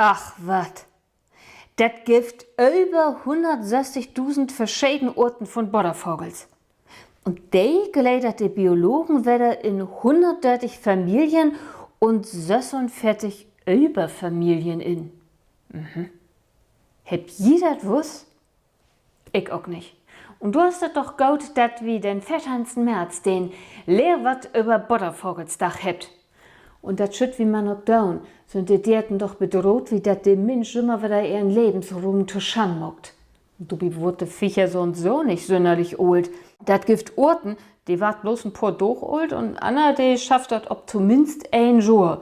Ach, wat. Dat gibt über 160.000 verschiedene Orten von Buttervogels. Und die geleitet die Biologen wieder in 130 Familien und 46 Überfamilien in. Habt ihr das wusst? Ich auch nicht. Und du hast es doch gut, dass wir den 14. März den Lehrwart über Buttervogelsdach habt. Und das schütt wie man auch down, sind die Dierten doch bedroht, wie dat der Mensch immer wieder ihren Lebensruhm tuschan mockt. Und du wurde Viecher so und so nicht sonderlich old. Dat gibt Orten, die wart bloß ein paar durch old und Anna, die schafft dat ob zumindest ein Jahr.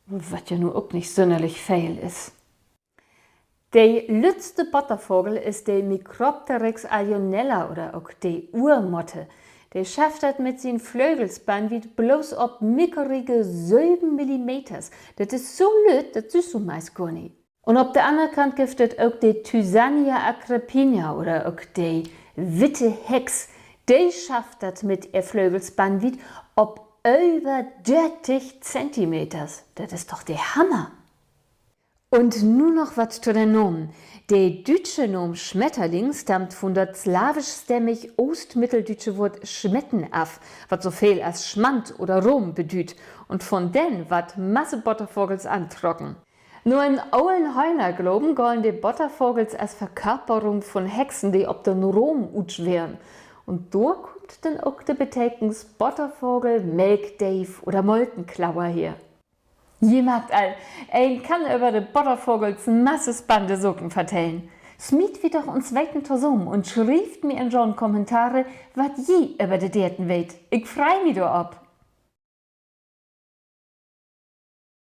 Was ja nur auch nicht sonderlich viel ist. Der letzte Buttervogel ist der Micropteryx alionella oder auch die Urmotte. Der schafft das mit seinen Flügelsband bloß ob mickerige 7 mm. Das ist so lüt, das siehst du meist gar nicht. Und auf der anderen Kant gibt es auch die Thysania agrippina oder auch die witte Hex. Die schafft das mit ihr Flügelsband ob über 30 cm. Das ist doch der Hammer. Und nur noch was zu den Nomen. Der deutsche Name Schmetterling stammt von der slawischstämmig ostmitteldeutsche Wort schmetten ab, was so viel als Schmand oder Rom bedeutet, und von den wat Masse Buttervogels antrocken. Nur in allen Heuner glauben gallen die Buttervogels als Verkörperung von Hexen, die ob den Rom utschweren. Und da kommt dann auch der Betekens Buttervogel, Melkdave oder Moltenklauer her. Jemand all, ein kann über die Buttervogels masses Bande Socken vertellen. Smiet wie doch uns weiten Tosum und schrieft mir in John Kommentare, wat je über die Dierten weht. Ich freu mich da ab.